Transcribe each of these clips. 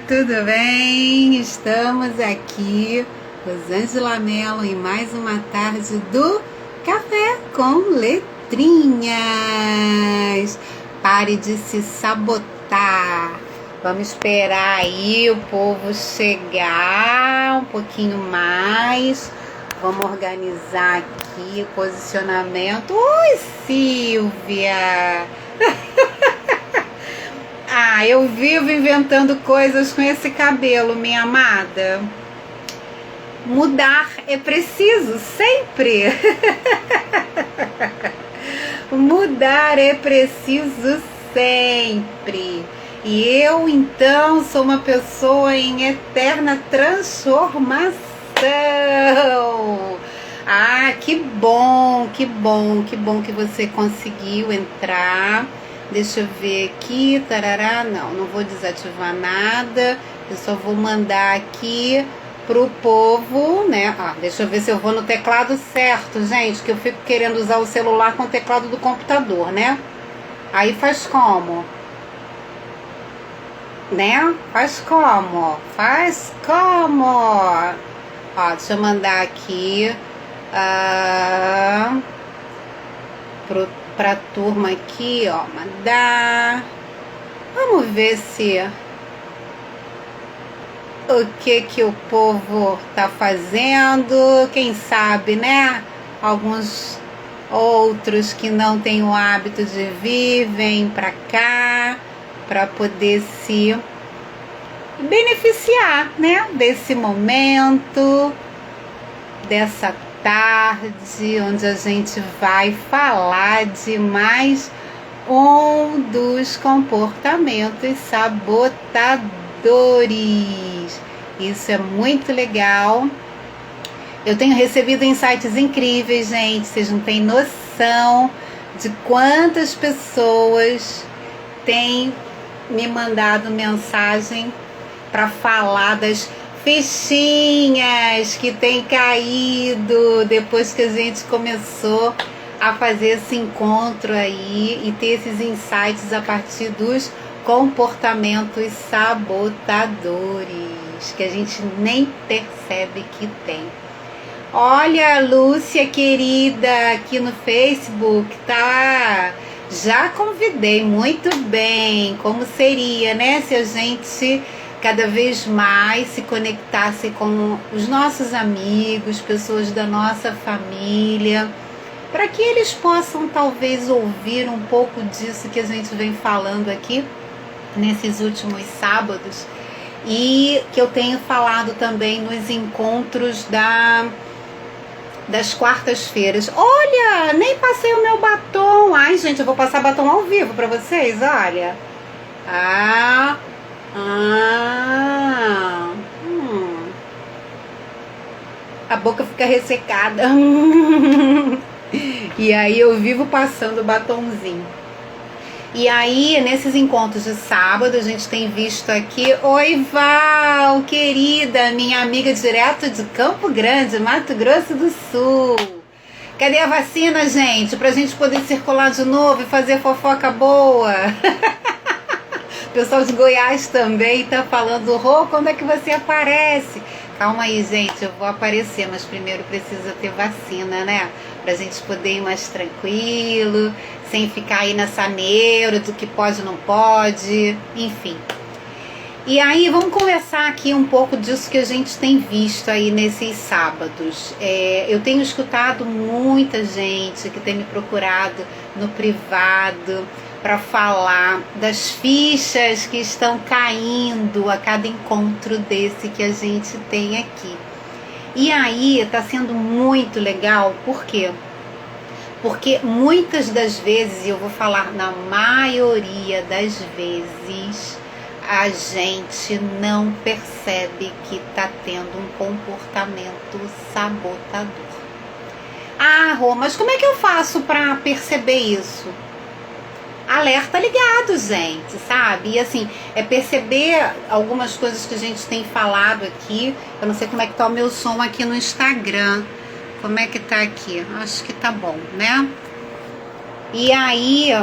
tudo bem? Estamos aqui, Rosângela Mello, em mais uma tarde do Café com Letrinhas. Pare de se sabotar. Vamos esperar aí o povo chegar um pouquinho mais. Vamos organizar aqui o posicionamento. Oi, Silvia! Ah, eu vivo inventando coisas com esse cabelo, minha amada. Mudar é preciso, sempre. Mudar é preciso sempre. E eu, então, sou uma pessoa em eterna transformação. Ah, que bom, que bom, que bom que você conseguiu entrar. Deixa eu ver aqui, tarará, não vou desativar nada, eu só vou mandar aqui pro povo, né? Deixa eu ver se eu vou no teclado certo, gente, que eu fico querendo usar o celular com o teclado do computador, né? Aí faz como? Né? Faz como? Faz como? Ó, deixa eu mandar aqui pra turma aqui, ó, mandar. Vamos ver se o que o povo tá fazendo, quem sabe, né? Alguns outros que não têm o hábito de vir, vêm pra cá para poder se beneficiar, né? Desse momento, dessa tarde, onde a gente vai falar de mais um dos comportamentos sabotadores. Isso é muito legal. Eu tenho recebido insights incríveis, gente. Vocês não têm noção de quantas pessoas têm me mandado mensagem para falar das fichinhas que tem caído depois que a gente começou a fazer esse encontro aí e ter esses insights a partir dos comportamentos sabotadores que a gente nem percebe que tem. Olha, Lúcia querida, aqui no Facebook, tá? Já convidei, muito bem. Como seria, né, se a gente cada vez mais se conectasse com os nossos amigos, pessoas da nossa família, para que eles possam talvez ouvir um pouco disso que a gente vem falando aqui nesses últimos sábados e que eu tenho falado também nos encontros das quartas-feiras. Olha, nem passei o meu batom. Ai, gente, eu vou passar batom ao vivo para vocês, olha. A boca fica ressecada. E aí eu vivo passando batomzinho. E aí, nesses encontros de sábado, a gente tem visto aqui... Oi, Val, querida, minha amiga direto de Campo Grande, Mato Grosso do Sul. Cadê a vacina, gente? Pra gente poder circular de novo e fazer fofoca boa. O pessoal de Goiás também tá falando, Rô, quando é que você aparece? Calma aí, gente, eu vou aparecer, mas primeiro precisa ter vacina, né? Pra gente poder ir mais tranquilo, sem ficar aí nessa neura do que pode ou não pode, enfim. E aí, vamos conversar aqui um pouco disso que a gente tem visto aí nesses sábados. Eu tenho escutado muita gente que tem me procurado no privado para falar das fichas que estão caindo a cada encontro desse que a gente tem aqui. E aí está sendo muito legal, por quê? Porque muitas das vezes, e eu vou falar na maioria das vezes, a gente não percebe que está tendo um comportamento sabotador. Ah, Rô, mas como é que eu faço para perceber isso? Alerta ligado, gente, sabe? E assim, perceber algumas coisas que a gente tem falado aqui. Eu não sei como é que tá o meu som aqui no Instagram. Como é que tá aqui? Acho que tá bom, né? E aí,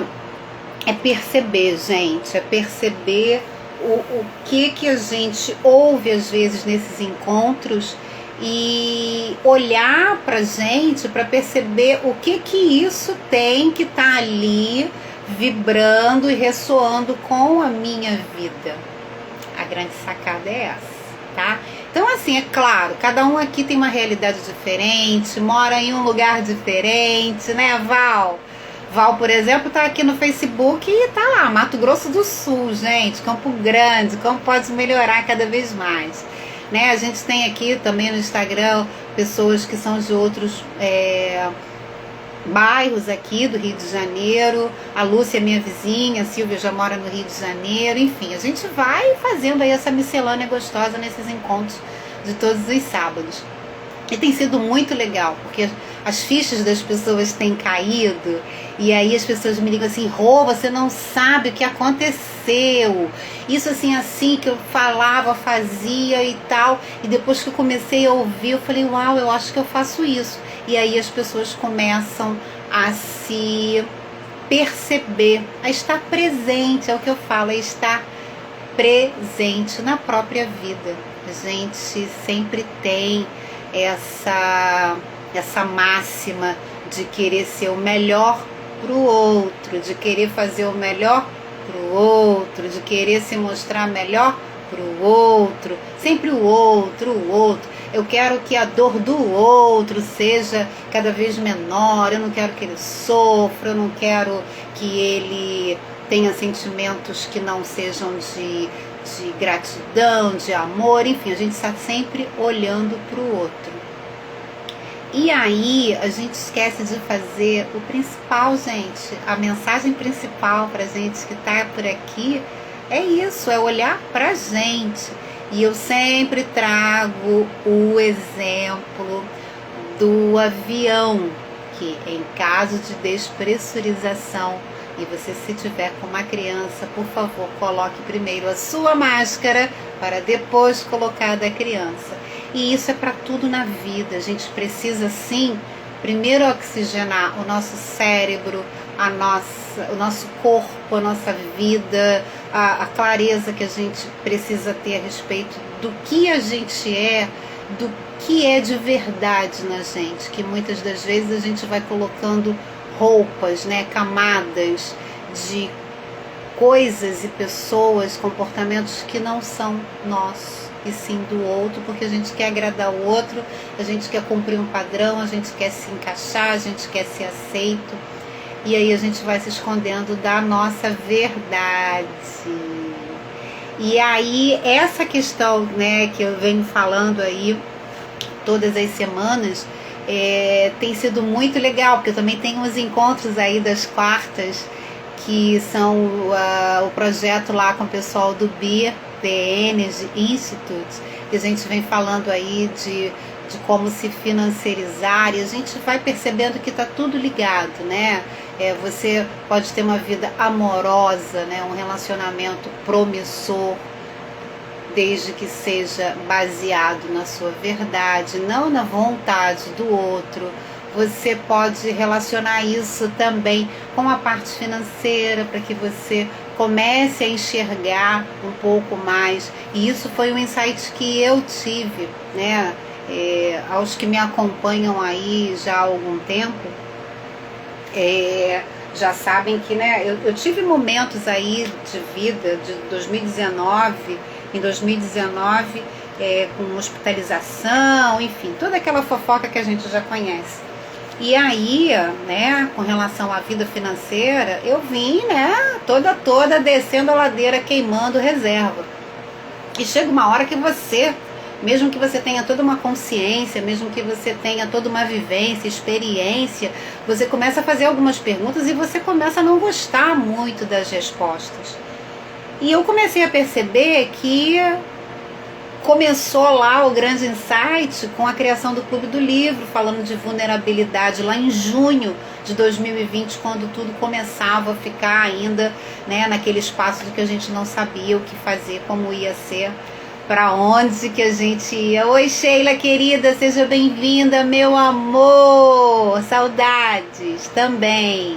é perceber, gente, é perceber o que a gente ouve às vezes nesses encontros e olhar pra gente para perceber o que isso tem que tá ali vibrando e ressoando com a minha vida. A grande sacada é essa, tá? Então, assim, é claro, cada um aqui tem uma realidade diferente, mora em um lugar diferente, né, Val? Val, por exemplo, tá aqui no Facebook e tá lá, Mato Grosso do Sul, gente, Campo Grande, como pode melhorar cada vez mais, né? A gente tem aqui também no Instagram pessoas que são de outros bairros aqui do Rio de Janeiro. A Lúcia é minha vizinha, a Silvia já mora no Rio de Janeiro. Enfim, a gente vai fazendo aí essa miscelânea gostosa nesses encontros de todos os sábados. E tem sido muito legal, porque as fichas das pessoas têm caído, e aí as pessoas me ligam assim: Rô, você não sabe o que aconteceu, isso assim que eu falava, fazia e tal, e depois que eu comecei a ouvir, eu falei: uau, eu acho que eu faço isso. E aí as pessoas começam a se perceber, a estar presente, é o que eu falo, é estar presente na própria vida. A gente sempre tem essa máxima de querer ser o melhor para o outro, de querer fazer o melhor para o outro, de querer se mostrar melhor para o outro, sempre o outro. Eu quero que a dor do outro seja cada vez menor, eu não quero que ele sofra, eu não quero que ele tenha sentimentos que não sejam de gratidão, de amor, enfim, a gente está sempre olhando para o outro. E aí a gente esquece de fazer o principal, gente. A mensagem principal para a gente que está por aqui é isso, é olhar para a gente. E eu sempre trago o exemplo do avião, que em caso de despressurização, e você, se tiver com uma criança, por favor, coloque primeiro a sua máscara para depois colocar a da criança. E isso é para tudo na vida. A gente precisa, sim, primeiro oxigenar o nosso cérebro, o nosso corpo, a nossa vida, a clareza que a gente precisa ter a respeito do que a gente é, do que é de verdade na gente, que muitas das vezes a gente vai colocando roupas, né, camadas de coisas e pessoas, comportamentos que não são nossos, e sim do outro, porque a gente quer agradar o outro, a gente quer cumprir um padrão, a gente quer se encaixar, a gente quer ser aceito, e aí a gente vai se escondendo da nossa verdade. E aí essa questão, né, que eu venho falando aí todas as semanas, tem sido muito legal, porque eu também tenho uns encontros aí das quartas, que são o projeto lá com o pessoal do BIR, The Energy Institute, que a gente vem falando aí de como se financiarizar, e a gente vai percebendo que está tudo ligado, né? Você pode ter uma vida amorosa, né? Um relacionamento promissor, desde que seja baseado na sua verdade, não na vontade do outro. Você pode relacionar isso também com a parte financeira, para que você comece a enxergar um pouco mais. E isso foi um insight que eu tive, né? Aos que me acompanham aí já há algum tempo, já sabem que, né, eu tive momentos aí de vida, de 2019, em 2019, com hospitalização, enfim, toda aquela fofoca que a gente já conhece. E aí, né, com relação à vida financeira, eu vim, né, toda descendo a ladeira, queimando reserva. E chega uma hora que você, mesmo que você tenha toda uma consciência, mesmo que você tenha toda uma vivência, experiência, você começa a fazer algumas perguntas e você começa a não gostar muito das respostas. E eu comecei a perceber que começou lá o grande insight com a criação do Clube do Livro, falando de vulnerabilidade lá em junho de 2020, quando tudo começava a ficar ainda, né, naquele espaço de que a gente não sabia o que fazer, como ia ser, para onde que a gente ia. Oi, Sheila querida, seja bem-vinda, meu amor, saudades também.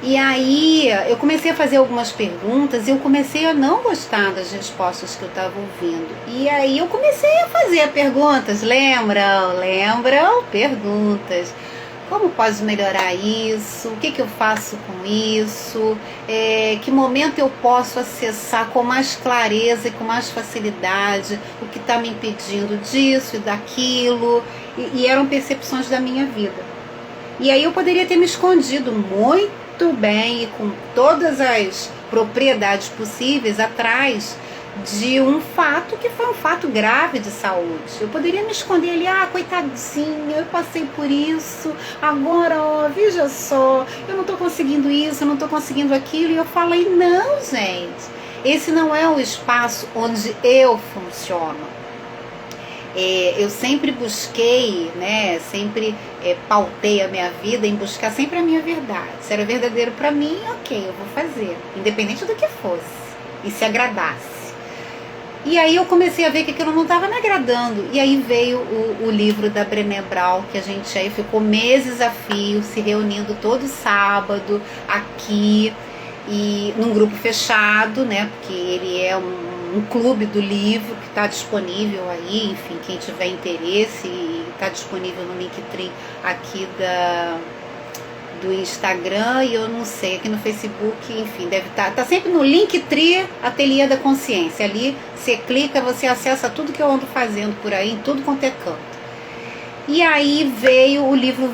E aí eu comecei a fazer algumas perguntas e eu comecei a não gostar das respostas que eu estava ouvindo. E aí eu comecei a fazer perguntas, lembram? Perguntas. Como posso melhorar isso? O que eu faço com isso? Que momento eu posso acessar com mais clareza e com mais facilidade o que está me impedindo disso e daquilo? E eram percepções da minha vida. E aí eu poderia ter me escondido muito bem e com todas as propriedades possíveis atrás de um fato que foi um fato grave de saúde. Eu poderia me esconder ali, coitadinha, eu passei por isso, agora, veja só, eu não estou conseguindo isso, eu não estou conseguindo aquilo. E eu falei, não, gente, esse não é o espaço onde eu funciono. Eu sempre busquei, né, sempre pautei a minha vida em buscar sempre a minha verdade. Se era verdadeiro para mim, ok, eu vou fazer, independente do que fosse, e se agradasse. E aí eu comecei a ver que aquilo não estava me agradando. E aí veio o livro da Brené Brown, que a gente aí ficou meses a fio, se reunindo todo sábado aqui, e num grupo fechado, né? Porque ele é um clube do livro que está disponível aí, enfim, quem tiver interesse, está disponível no Linktree aqui do Instagram, e eu não sei, aqui no Facebook, enfim, deve estar, tá sempre no Linktree Ateliê da Consciência. Ali você clica, você acessa tudo que eu ando fazendo por aí, em tudo quanto é canto. E aí veio o livro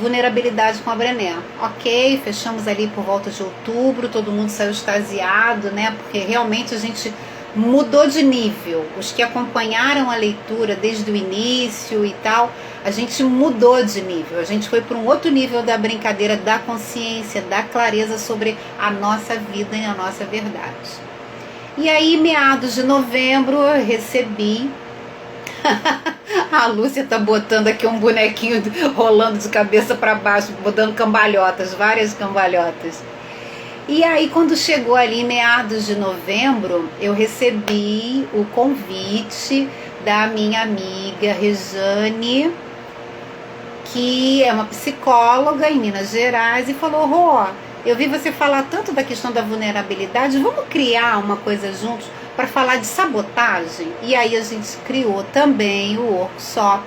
Vulnerabilidade com a Brené. Ok, fechamos ali por volta de outubro, todo mundo saiu extasiado, né? Porque realmente a gente mudou de nível. Os que acompanharam a leitura desde o início e tal, a gente mudou de nível. A gente foi para um outro nível da brincadeira, da consciência, da clareza sobre a nossa vida e a nossa verdade. E aí, meados de novembro, eu recebi... A Lúcia tá botando aqui um bonequinho rolando de cabeça para baixo, botando cambalhotas, várias cambalhotas. E aí, quando chegou ali meados de novembro, eu recebi o convite da minha amiga Rejane, que é uma psicóloga em Minas Gerais, e falou: Rô, eu vi você falar tanto da questão da vulnerabilidade, vamos criar uma coisa juntos para falar de sabotagem? E aí a gente criou também o workshop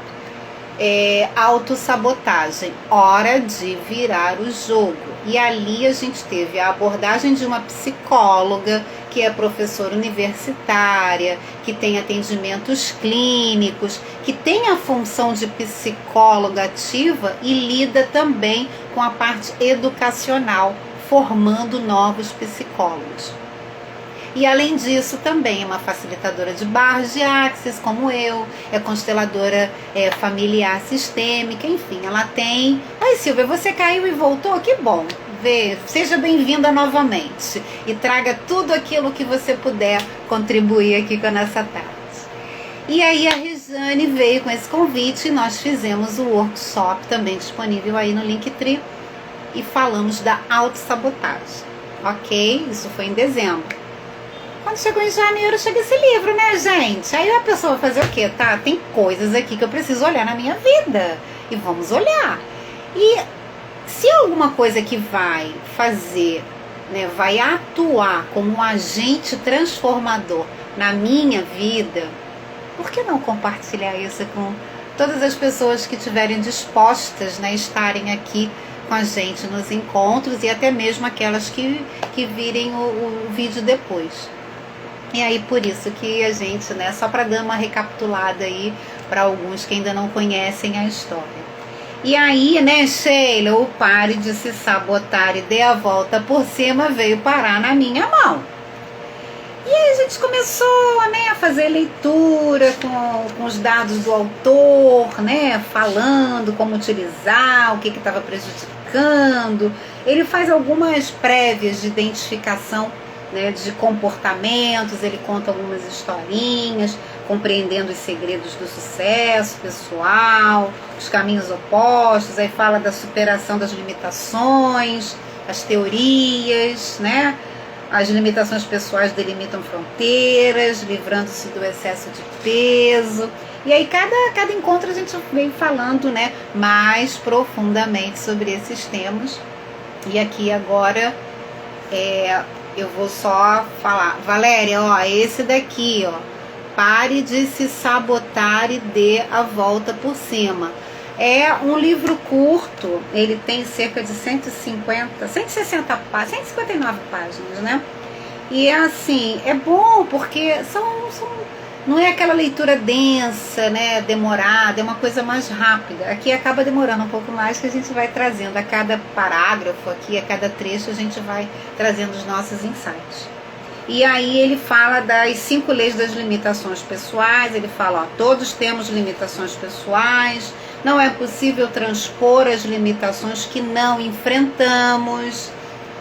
Autossabotagem, hora de virar o jogo. E ali a gente teve a abordagem de uma psicóloga que é professora universitária, que tem atendimentos clínicos, que tem a função de psicóloga ativa e lida também com a parte educacional, formando novos psicólogos. E além disso também é uma facilitadora de barras de Axis, como eu, é consteladora familiar sistêmica, enfim, ela tem... Oi, Silvia, você caiu e voltou? Que bom! Seja bem-vinda novamente e traga tudo aquilo que você puder contribuir aqui com a nossa tarde. E aí a Rejane veio com esse convite e nós fizemos o workshop também disponível aí no Linktree e falamos da autossabotagem, ok? Isso foi em dezembro. Quando chegou em janeiro, chega esse livro, né, gente? Aí a pessoa vai fazer o quê? Tá, tem coisas aqui que eu preciso olhar na minha vida. E vamos olhar. E se alguma coisa que vai fazer, né, vai atuar como um agente transformador na minha vida, por que não compartilhar isso com todas as pessoas que estiverem dispostas, né, estarem aqui com a gente nos encontros, e até mesmo aquelas que virem o vídeo depois. E aí por isso que a gente, né, só para dar uma recapitulada aí para alguns que ainda não conhecem a história. E aí, né, Sheila, o pare de se sabotar e dê a volta por cima veio parar na minha mão. E aí a gente começou, né, a fazer leitura com os dados do autor, né, falando como utilizar, o que estava prejudicando. Ele faz algumas prévias de identificação, né, de comportamentos, ele conta algumas historinhas, compreendendo os segredos do sucesso pessoal, os caminhos opostos, aí fala da superação das limitações, as teorias, né? As limitações pessoais delimitam fronteiras, livrando-se do excesso de peso. E aí cada encontro a gente vem falando, né, mais profundamente sobre esses temas. E aqui agora eu vou só falar, Valéria, ó, esse daqui, ó, pare de se sabotar e dê a volta por cima. É um livro curto, ele tem cerca de 160 páginas, 159 páginas, né? E assim, é bom porque não é aquela leitura densa, né, demorada, é uma coisa mais rápida. Aqui acaba demorando um pouco mais, que a gente vai trazendo a cada parágrafo aqui, a cada trecho, a gente vai trazendo os nossos insights. E aí ele fala das 5 leis das limitações pessoais, ele fala, ó, todos temos limitações pessoais, não é possível transpor as limitações que não enfrentamos.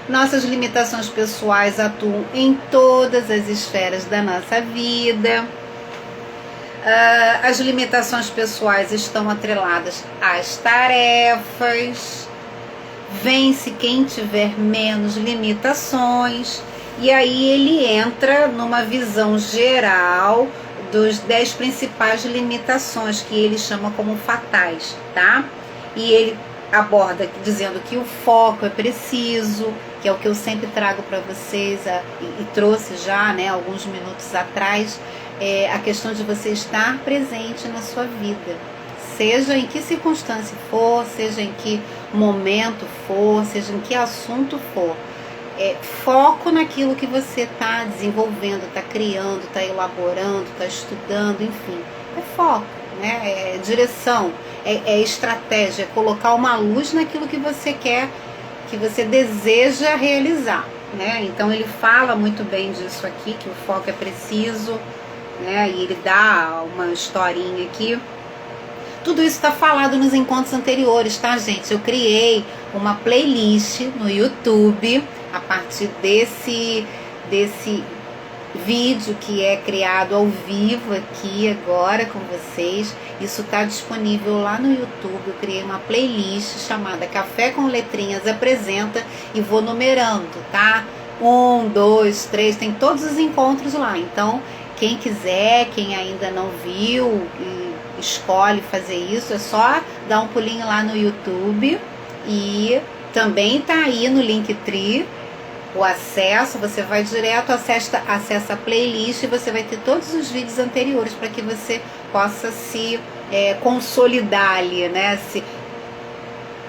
Nossas limitações pessoais atuam em todas as esferas da nossa vida. As limitações pessoais estão atreladas às tarefas. Vence quem tiver menos limitações. E aí ele entra numa visão geral dos 10 principais limitações que ele chama como fatais, tá? E ele aborda dizendo que o foco é preciso, que é o que eu sempre trago para vocês e trouxe já, né, alguns minutos atrás, a questão de você estar presente na sua vida, seja em que circunstância for, seja em que momento for, seja em que assunto for. Foco naquilo que você está desenvolvendo, está criando, está elaborando, está estudando, enfim. É foco, né? É direção, é estratégia, é colocar uma luz naquilo que você quer, que você deseja realizar, né? Então ele fala muito bem disso aqui, que o foco é preciso, né? E ele dá uma historinha aqui. Tudo isso está falado nos encontros anteriores, tá, gente? Eu criei uma playlist no YouTube a partir desse vídeo que é criado ao vivo aqui agora com vocês. Isso está disponível lá no YouTube. Eu criei uma playlist chamada Café com Letrinhas Apresenta e vou numerando, tá? 1, 2, 3, tem todos os encontros lá. Então, quem quiser, quem ainda não viu e escolhe fazer isso, é só dar um pulinho lá no YouTube. E também tá aí no Linktree o acesso, você vai direto, acessa a playlist e você vai ter todos os vídeos anteriores para que você possa se consolidar ali, né? Se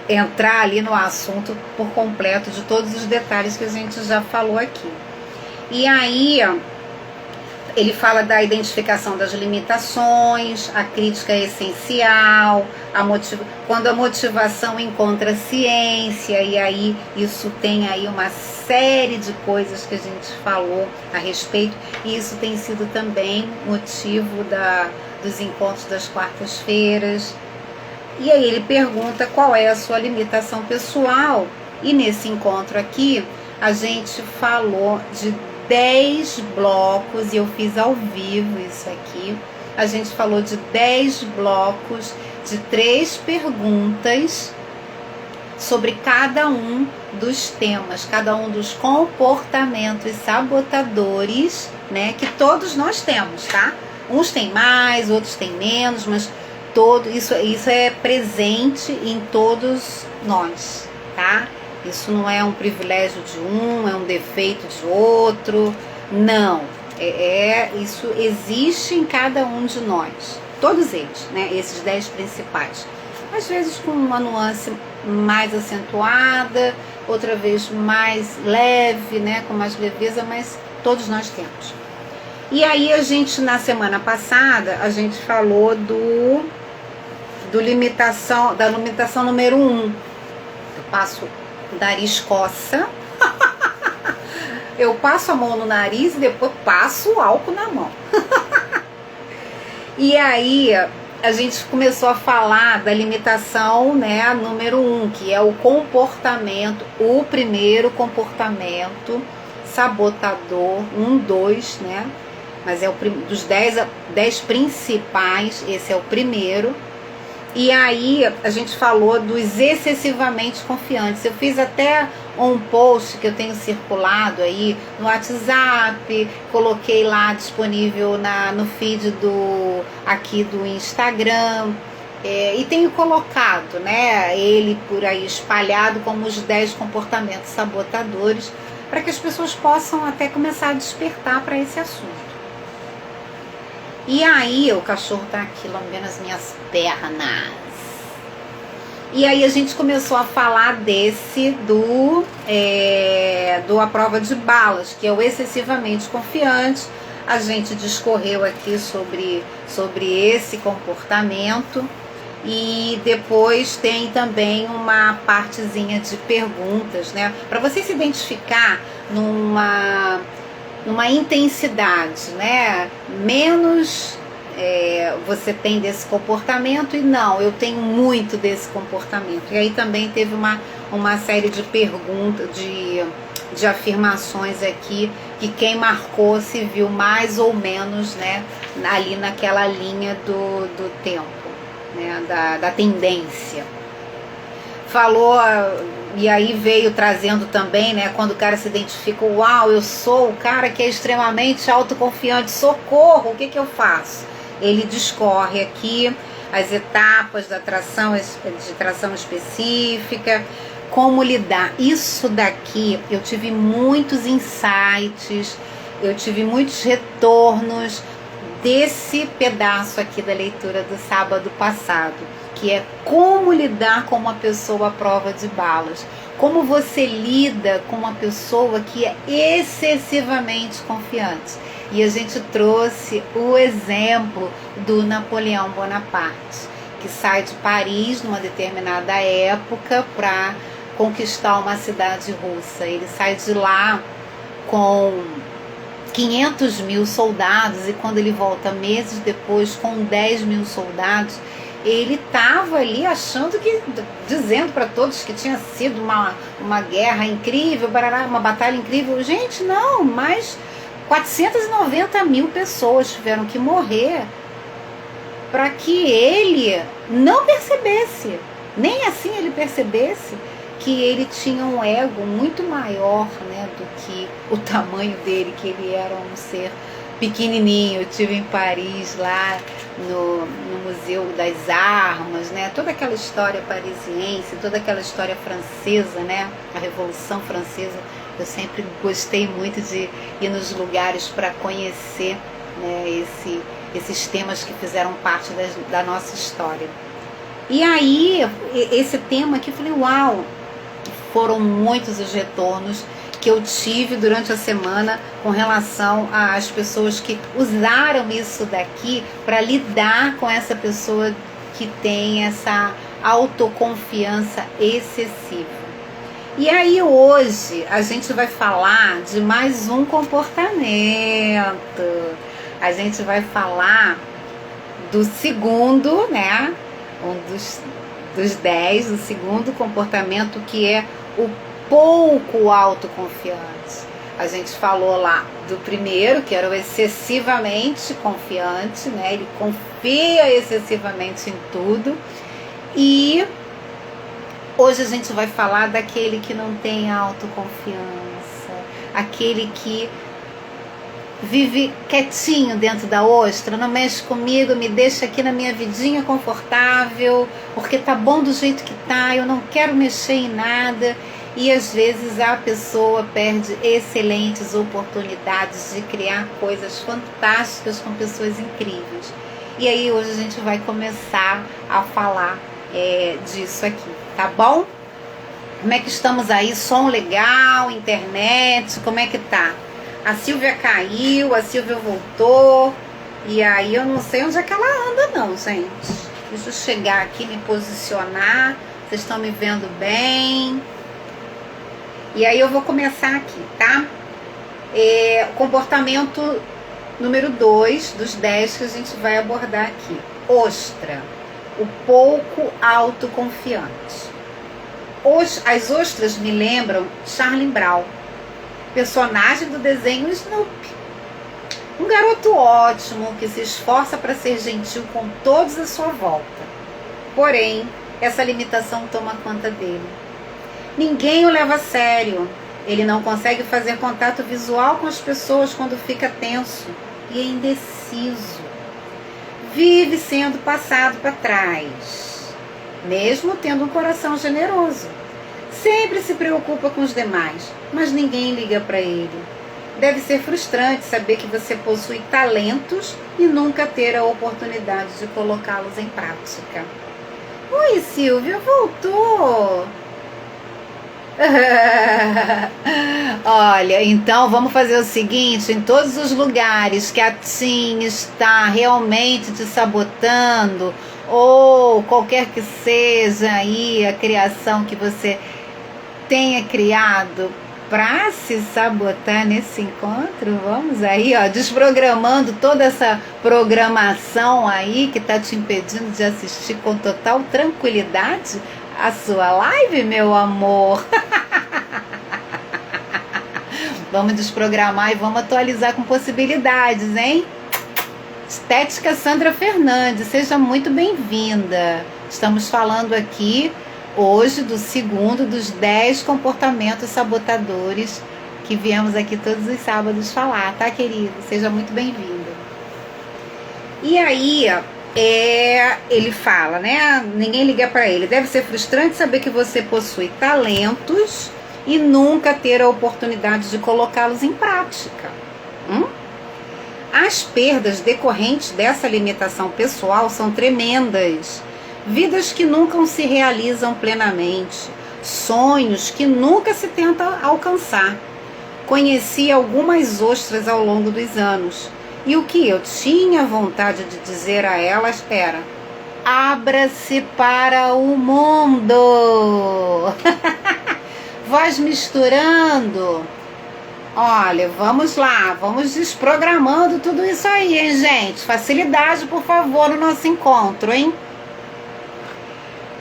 entrar ali no assunto por completo de todos os detalhes que a gente já falou aqui. E aí ele fala da identificação das limitações, a crítica é essencial, quando a motivação encontra ciência, e aí isso tem aí uma série de coisas que a gente falou a respeito, e isso tem sido também motivo dos encontros das quartas-feiras. E aí ele pergunta qual é a sua limitação pessoal, e nesse encontro aqui a gente falou de 10 blocos, e eu fiz ao vivo isso aqui. A gente falou de 10 blocos de 3 perguntas sobre cada um dos temas, cada um dos comportamentos sabotadores, né, que todos nós temos, tá? Uns têm mais, outros têm menos, mas isso é presente em todos nós, tá? Isso não é um privilégio de um, é um defeito de outro, não. Isso existe em cada um de nós, todos eles, né? Esses 10 principais. Às vezes com uma nuance mais acentuada, outra vez mais leve, né? Com mais leveza, mas todos nós temos. E aí a gente, na semana passada, a gente falou da limitação número 1. Eu passo o nariz coça, eu passo a mão no nariz e depois passo o álcool na mão. E aí a gente começou a falar da limitação, né, número 1, que é o comportamento, o primeiro comportamento sabotador, 1, 2, né, mas é dos 10 principais, esse é o primeiro. E aí a gente falou dos excessivamente confiantes. Eu fiz até um post que eu tenho circulado aí no WhatsApp, coloquei lá disponível no feed aqui do Instagram, E tenho colocado, né, ele por aí espalhado como os 10 comportamentos sabotadores, para que as pessoas possam até começar a despertar para esse assunto. E aí o cachorro tá aqui lambendo as minhas pernas. E aí a gente começou a falar do A Prova de Balas, que é o excessivamente confiante. A gente discorreu aqui sobre esse comportamento. E depois tem também uma partezinha de perguntas, né? Para você se identificar numa intensidade, né? Menos você tem desse comportamento e não, eu tenho muito desse comportamento. E aí também teve uma série de perguntas, de afirmações aqui, que quem marcou se viu mais ou menos, né, ali naquela linha do tempo. Né, da tendência. Falou, e aí veio trazendo também, né, quando o cara se identifica, uau, eu sou o cara que é extremamente autoconfiante, socorro, o que eu faço? Ele discorre aqui as etapas da tração específica, como lidar. Isso daqui, eu tive muitos insights, eu tive muitos retornos desse pedaço aqui da leitura do sábado passado, que é como lidar com uma pessoa à prova de balas. Como você lida com uma pessoa que é excessivamente confiante. E a gente trouxe o exemplo do Napoleão Bonaparte, que sai de Paris numa determinada época para conquistar uma cidade russa. Ele sai de lá com 500 mil soldados, e quando ele volta meses depois com 10 mil soldados, ele estava ali achando que, dizendo para todos que tinha sido uma guerra incrível, uma batalha incrível. Gente, não, mas 490 mil pessoas tiveram que morrer para que ele não percebesse, nem assim ele percebesse, que ele tinha um ego muito maior, né, do que o tamanho dele, que ele era um ser pequenininho. Eu estive em Paris, lá no Museu das Armas, né, toda aquela história parisiense, toda aquela história francesa, né, a Revolução Francesa. Eu sempre gostei muito de ir nos lugares para conhecer, né, esses temas que fizeram parte da nossa história. E aí, esse tema aqui, eu falei, uau! Foram muitos os retornos que eu tive durante a semana com relação às pessoas que usaram isso daqui para lidar com essa pessoa que tem essa autoconfiança excessiva. E aí hoje a gente vai falar de mais um comportamento. A gente vai falar do segundo, né? Um dos 10, o segundo comportamento, que é o pouco autoconfiante. A gente falou lá do primeiro, que era o excessivamente confiante, né? Ele confia excessivamente em tudo. E hoje a gente vai falar daquele que não tem autoconfiança, aquele que vive quietinho dentro da ostra, não mexe comigo, me deixa aqui na minha vidinha confortável, porque tá bom do jeito que tá, eu não quero mexer em nada. E às vezes a pessoa perde excelentes oportunidades de criar coisas fantásticas com pessoas incríveis. E aí hoje a gente vai começar a falar disso aqui, tá bom? Como é que estamos aí? Som legal, internet, como é que tá? A Silvia caiu, a Silvia voltou, e aí eu não sei onde é que ela anda não, gente. Deixa eu chegar aqui, me posicionar, vocês estão me vendo bem? E aí eu vou começar aqui, tá? Comportamento número 2 dos 10 que a gente vai abordar aqui. Ostra, o pouco autoconfiante. As ostras me lembram Charlie Brown, personagem do desenho Snoopy. Um garoto ótimo que se esforça para ser gentil com todos à sua volta. Porém, essa limitação toma conta dele. Ninguém o leva a sério. Ele não consegue fazer contato visual com as pessoas quando fica tenso e é indeciso. vive sendo passado para trás, mesmo tendo um coração generoso. Sempre se preocupa com os demais, mas ninguém liga para ele. Deve ser frustrante saber que você possui talentos e nunca ter a oportunidade de colocá-los em prática. Oi, Silvia, voltou! Olha, então vamos fazer o seguinte: em todos os lugares que a Tim está realmente te sabotando, ou qualquer que seja aí a criação que você tenha criado para se sabotar nesse encontro, vamos aí, ó, desprogramando toda essa programação aí que está te impedindo de assistir com total tranquilidade a sua live, meu amor. Vamos desprogramar e vamos atualizar com possibilidades, hein? Estética Sandra Fernandes, seja muito bem-vinda. Estamos falando aqui hoje do segundo dos 10 comportamentos sabotadores que viemos aqui todos os sábados falar, tá, querido? Seja muito bem-vindo. E aí, ele fala, né? Ninguém liga para ele. Deve ser frustrante saber que você possui talentos e nunca ter a oportunidade de colocá-los em prática. As perdas decorrentes dessa limitação pessoal são tremendas. Vidas que nunca se realizam plenamente, sonhos que nunca se tenta alcançar. Conheci algumas ostras ao longo dos anos, e o que eu tinha vontade de dizer a elas era: abra-se para o mundo. Voz misturando. Olha, vamos lá, vamos desprogramando tudo isso aí, hein, gente? Facilidade, por favor, no nosso encontro, hein?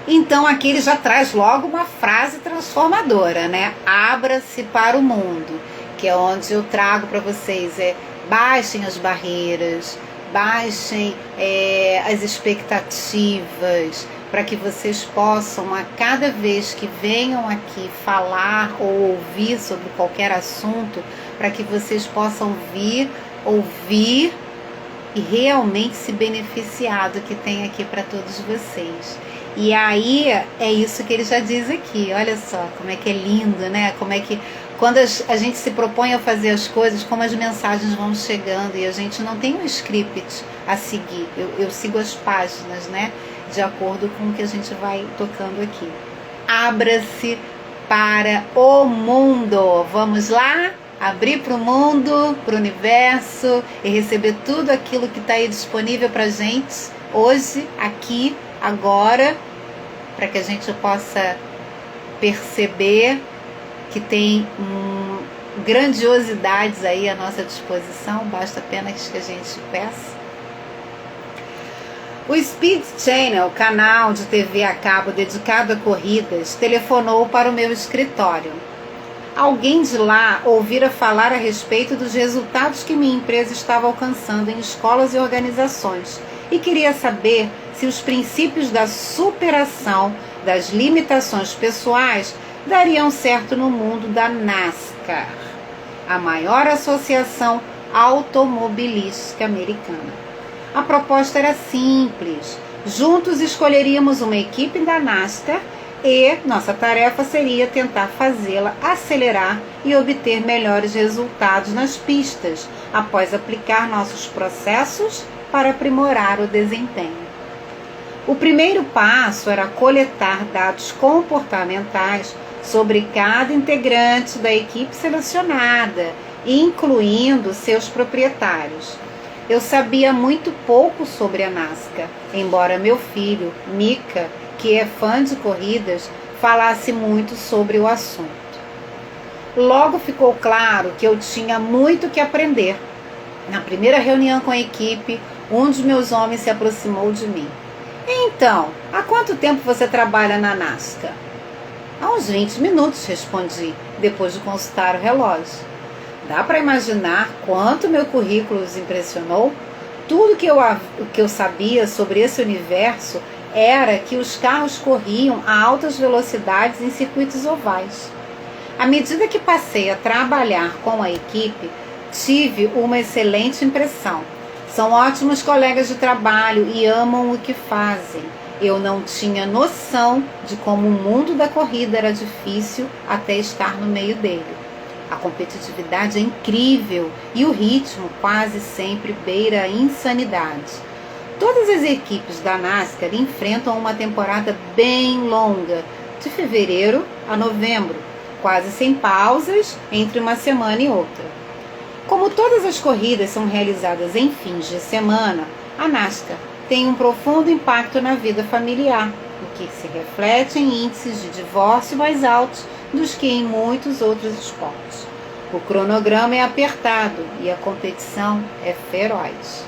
Então aqui ele já traz logo uma frase transformadora, né? Abra-se para o mundo, que é onde eu trago para vocês, baixem as barreiras, baixem as expectativas, para que vocês possam, a cada vez que venham aqui falar ou ouvir sobre qualquer assunto, para que vocês possam vir, ouvir e realmente se beneficiar do que tem aqui para todos vocês. E aí é isso que ele já diz aqui. Olha só como é que é lindo, né? Como é que quando a gente se propõe a fazer as coisas, como as mensagens vão chegando e a gente não tem um script a seguir. Eu sigo as páginas, né? De acordo com o que a gente vai tocando aqui. Abra-se para o mundo. Vamos lá? Abrir para o mundo, para o universo e receber tudo aquilo que está aí disponível para a gente hoje, aqui, agora, para que a gente possa perceber que tem grandiosidades aí à nossa disposição, basta apenas que a gente peça. O Speed Channel, canal de TV a cabo dedicado a corridas, telefonou para o meu escritório. Alguém de lá ouvira falar a respeito dos resultados que minha empresa estava alcançando em escolas e organizações e queria saber se os princípios da superação das limitações pessoais dariam certo no mundo da NASCAR, a maior associação automobilística americana. A proposta era simples. Juntos escolheríamos uma equipe da NASCAR e nossa tarefa seria tentar fazê-la acelerar e obter melhores resultados nas pistas, após aplicar nossos processos para aprimorar o desempenho. O primeiro passo era coletar dados comportamentais sobre cada integrante da equipe selecionada, incluindo seus proprietários. Eu sabia muito pouco sobre a NASCAR, embora meu filho, Mika, que é fã de corridas, falasse muito sobre o assunto. Logo ficou claro que eu tinha muito que aprender. Na primeira reunião com a equipe, um dos meus homens se aproximou de mim. Então, há quanto tempo você trabalha na NASCAR? Há uns 20 minutos, respondi, depois de consultar o relógio. Dá para imaginar quanto meu currículo os impressionou? Tudo que eu sabia sobre esse universo era que os carros corriam a altas velocidades em circuitos ovais. À medida que passei a trabalhar com a equipe, tive uma excelente impressão. São ótimos colegas de trabalho e amam o que fazem. Eu não tinha noção de como o mundo da corrida era difícil até estar no meio dele. A competitividade é incrível e o ritmo quase sempre beira a insanidade. Todas as equipes da NASCAR enfrentam uma temporada bem longa, de fevereiro a novembro, quase sem pausas entre uma semana e outra. Como todas as corridas são realizadas em fins de semana, a NASCAR tem um profundo impacto na vida familiar, o que se reflete em índices de divórcio mais altos dos que em muitos outros esportes. O cronograma é apertado e a competição é feroz.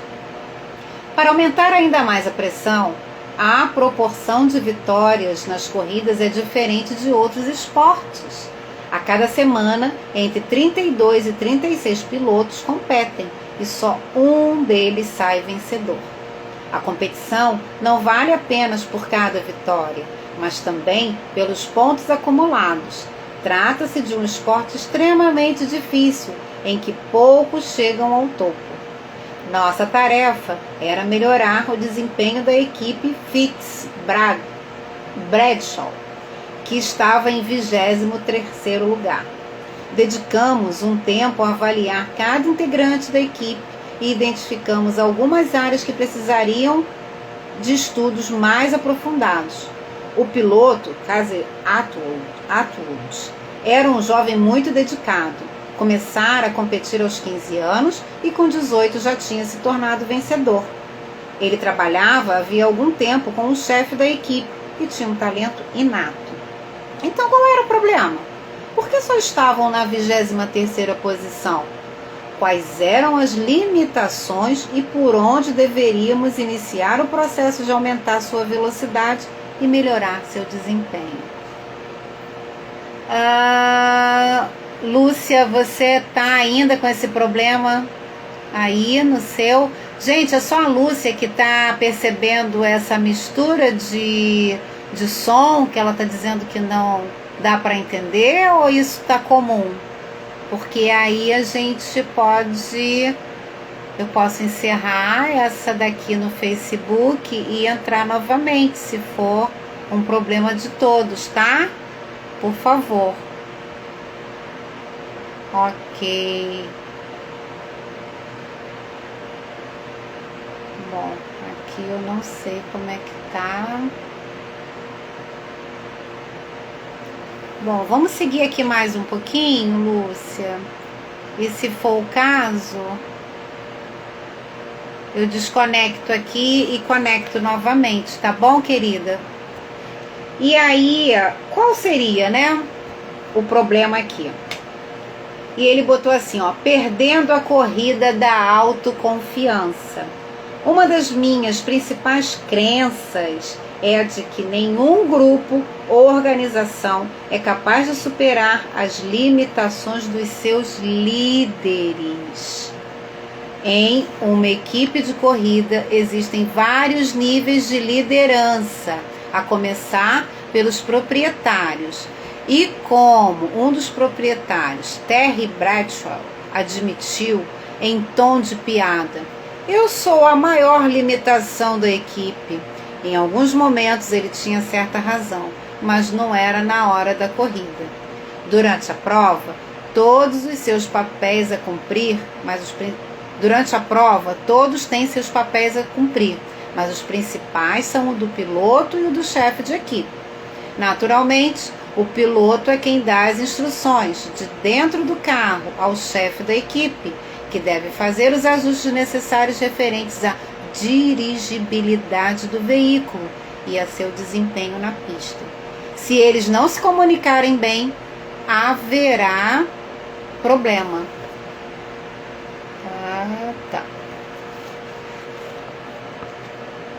Para aumentar ainda mais a pressão, a proporção de vitórias nas corridas é diferente de outros esportes. A cada semana, entre 32 e 36 pilotos competem e só um deles sai vencedor. A competição não vale apenas por cada vitória, mas também pelos pontos acumulados. Trata-se de um esporte extremamente difícil, em que poucos chegam ao topo. Nossa tarefa era melhorar o desempenho da equipe Fitz Bradshaw, que estava em 23º lugar. Dedicamos um tempo a avaliar cada integrante da equipe e identificamos algumas áreas que precisariam de estudos mais aprofundados. O piloto, Casey Atwood, era um jovem muito dedicado. Começara a competir aos 15 anos e com 18 já tinha se tornado vencedor. Ele trabalhava havia algum tempo com o chefe da equipe e tinha um talento inato. Então qual era o problema? Por que só estavam na 23ª posição? Quais eram as limitações e por onde deveríamos iniciar o processo de aumentar sua velocidade e melhorar seu desempenho? Lúcia, você tá ainda com esse problema aí no seu... Gente, é só a Lúcia que tá percebendo essa mistura de som, que ela tá dizendo que não dá para entender, ou isso tá comum? Porque aí a gente pode... Eu posso encerrar essa daqui no Facebook e entrar novamente, se for um problema de todos, tá? Por favor. Ok. Bom, aqui eu não sei como é que tá. Bom, vamos seguir aqui mais um pouquinho, Lúcia. E se for o caso, eu desconecto aqui e conecto novamente, tá bom, querida? E aí, qual seria, né, o problema aqui? E ele botou assim, ó, perdendo a corrida da autoconfiança. Uma das minhas principais crenças é a de que nenhum grupo ou organização é capaz de superar as limitações dos seus líderes. Em uma equipe de corrida existem vários níveis de liderança, a começar pelos proprietários. E como um dos proprietários, Terry Bradshaw, admitiu em tom de piada, eu sou a maior limitação da equipe. Em alguns momentos ele tinha certa razão, mas não era na hora da corrida. Durante a prova, todos os seus papéis a cumprir, durante a prova, todos têm seus papéis a cumprir, mas os principais são o do piloto e o do chefe de equipe. Naturalmente, o piloto é quem dá as instruções de dentro do carro ao chefe da equipe, que deve fazer os ajustes necessários referentes à dirigibilidade do veículo e a seu desempenho na pista. Se eles não se comunicarem bem, haverá problema. Tá.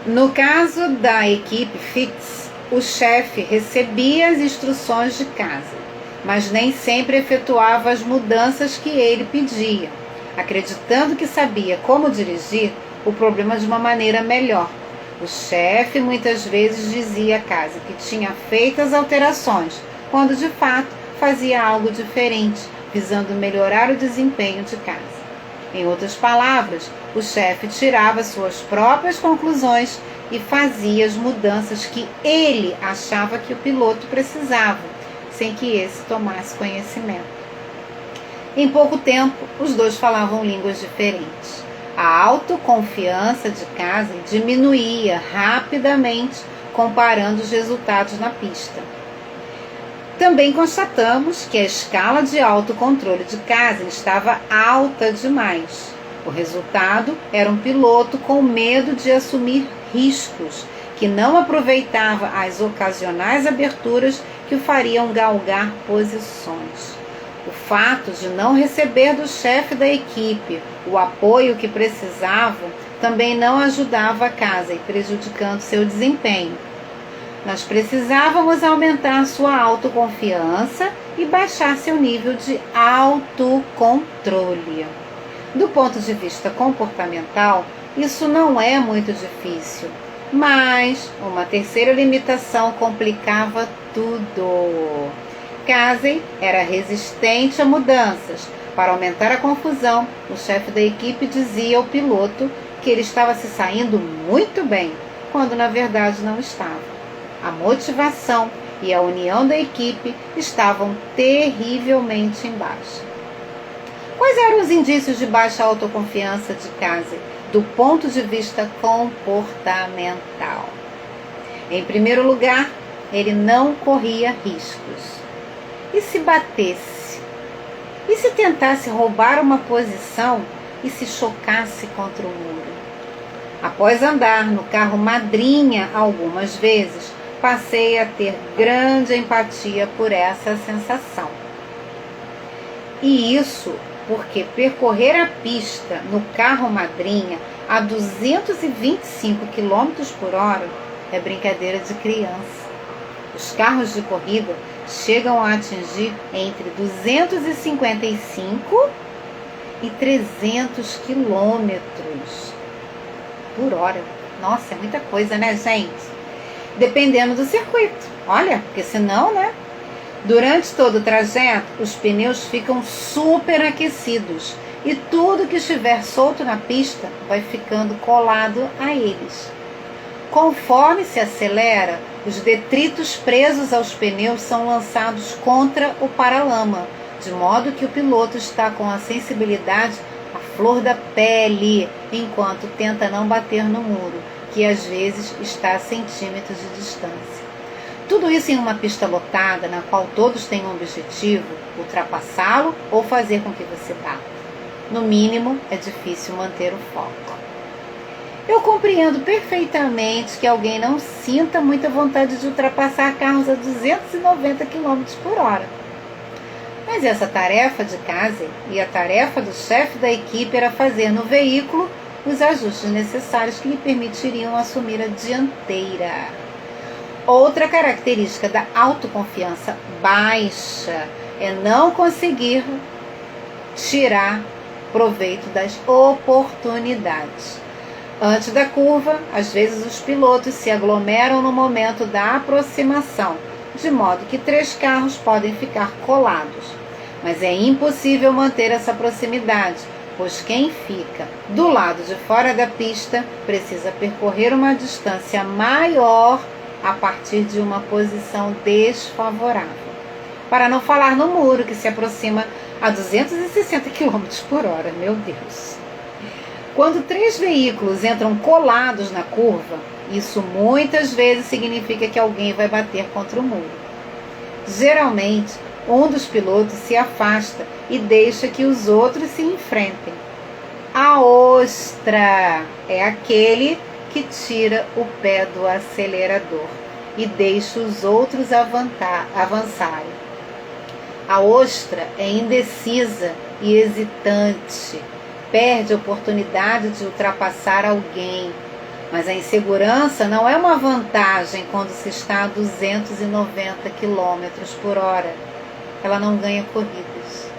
No caso da equipe Fitz, o chefe recebia as instruções de casa, mas nem sempre efetuava as mudanças que ele pedia, acreditando que sabia como dirigir o problema de uma maneira melhor. O chefe muitas vezes dizia à casa que tinha feito as alterações, quando de fato fazia algo diferente, visando melhorar o desempenho de casa. Em outras palavras, o chefe tirava suas próprias conclusões e fazia as mudanças que ele achava que o piloto precisava, sem que esse tomasse conhecimento. Em pouco tempo, os dois falavam línguas diferentes. A autoconfiança de Casey diminuía rapidamente comparando os resultados na pista. Também constatamos que a escala de autocontrole de Casey estava alta demais. O resultado era um piloto com medo de assumir riscos, que não aproveitava as ocasionais aberturas que o fariam galgar posições. O fato de não receber do chefe da equipe o apoio que precisava também não ajudava a Casey, prejudicando seu desempenho. Nós precisávamos aumentar sua autoconfiança e baixar seu nível de autocontrole. Do ponto de vista comportamental, isso não é muito difícil, mas uma terceira limitação complicava tudo. Casey era resistente a mudanças. Para aumentar a confusão, o chefe da equipe dizia ao piloto que ele estava se saindo muito bem, quando na verdade não estava. A motivação e a união da equipe estavam terrivelmente em baixa. Quais eram os indícios de baixa autoconfiança de Casey, do ponto de vista comportamental? Em primeiro lugar, ele não corria riscos. E se batesse? E se tentasse roubar uma posição e se chocasse contra o muro? Após andar no carro madrinha algumas vezes, passei a ter grande empatia por essa sensação. E isso porque percorrer a pista no carro madrinha a 225 km por hora é brincadeira de criança. Os carros de corrida chegam a atingir entre 255 e 300 km por hora. Nossa, é muita coisa, né, gente? Dependendo do circuito. Olha, porque senão, né? Durante todo o trajeto, os pneus ficam superaquecidos e tudo que estiver solto na pista vai ficando colado a eles. Conforme se acelera, os detritos presos aos pneus são lançados contra o paralama, de modo que o piloto está com a sensibilidade à flor da pele, enquanto tenta não bater no muro, que às vezes está a centímetros de distância. Tudo isso em uma pista lotada, na qual todos têm um objetivo, ultrapassá-lo ou fazer com que você bata. No mínimo, é difícil manter o foco. Eu compreendo perfeitamente que alguém não sinta muita vontade de ultrapassar carros a 290 km por hora. Mas essa tarefa de Casey e a tarefa do chefe da equipe era fazer no veículo os ajustes necessários que lhe permitiriam assumir a dianteira. Outra característica da autoconfiança baixa é não conseguir tirar proveito das oportunidades. Antes da curva, às vezes os pilotos se aglomeram no momento da aproximação, de modo que 3 carros podem ficar colados. Mas é impossível manter essa proximidade, pois quem fica do lado de fora da pista precisa percorrer uma distância maior a partir de uma posição desfavorável. Para não falar no muro, que se aproxima a 260 km por hora, meu Deus. Quando 3 veículos entram colados na curva, isso muitas vezes significa que alguém vai bater contra o muro. Geralmente, um dos pilotos se afasta e deixa que os outros se enfrentem. A ostra é aquele que tira o pé do acelerador e deixa os outros avançarem. A ostra é indecisa e hesitante. Perde a oportunidade de ultrapassar alguém. Mas a insegurança não é uma vantagem quando se está a 290 km por hora. Ela não ganha corridas.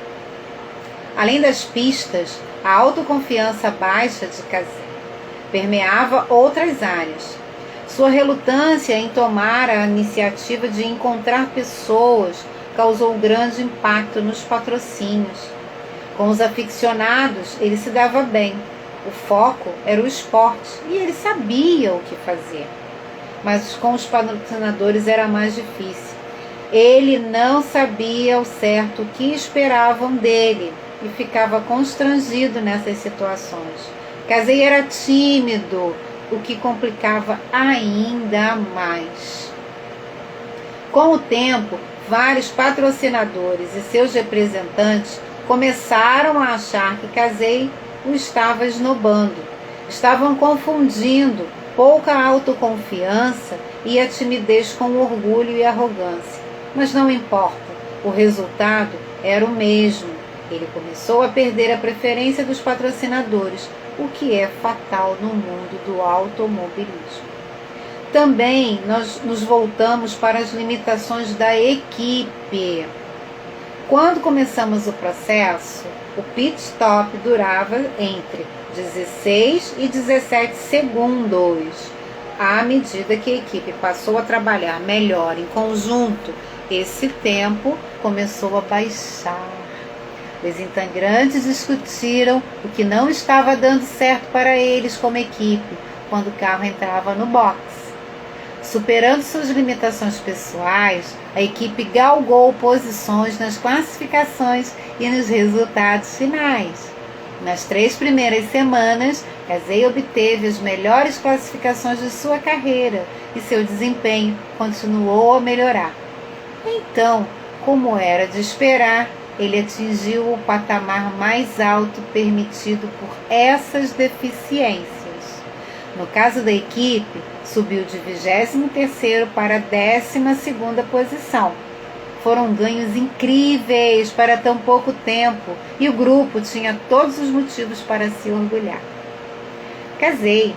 Além das pistas, a autoconfiança baixa de Casey permeava outras áreas. Sua relutância em tomar a iniciativa de encontrar pessoas causou grande impacto nos patrocínios. Com os aficionados, ele se dava bem. O foco era o esporte e ele sabia o que fazer. Mas com os patrocinadores era mais difícil. Ele não sabia ao certo o que esperavam dele e ficava constrangido nessas situações. Casey era tímido, o que complicava ainda mais. Com o tempo, vários patrocinadores e seus representantes começaram a achar que Casey o estava esnobando. Estavam confundindo pouca autoconfiança e a timidez com orgulho e arrogância. Mas não importa, o resultado era o mesmo. Ele começou a perder a preferência dos patrocinadores, o que é fatal no mundo do automobilismo. Também nós nos voltamos para as limitações da equipe. Quando começamos o processo, o pit stop durava entre 16 e 17 segundos. À medida que a equipe passou a trabalhar melhor em conjunto, esse tempo começou a baixar. Os integrantes discutiram o que não estava dando certo para eles como equipe quando o carro entrava no box. Superando suas limitações pessoais, a equipe galgou posições nas classificações e nos resultados finais. Nas 3 primeiras semanas, Casey obteve as melhores classificações de sua carreira e seu desempenho continuou a melhorar. Então, como era de esperar, ele atingiu o patamar mais alto permitido por essas deficiências. No caso da equipe, subiu de 23º para a 12ª posição. Foram ganhos incríveis para tão pouco tempo e o grupo tinha todos os motivos para se orgulhar. Casey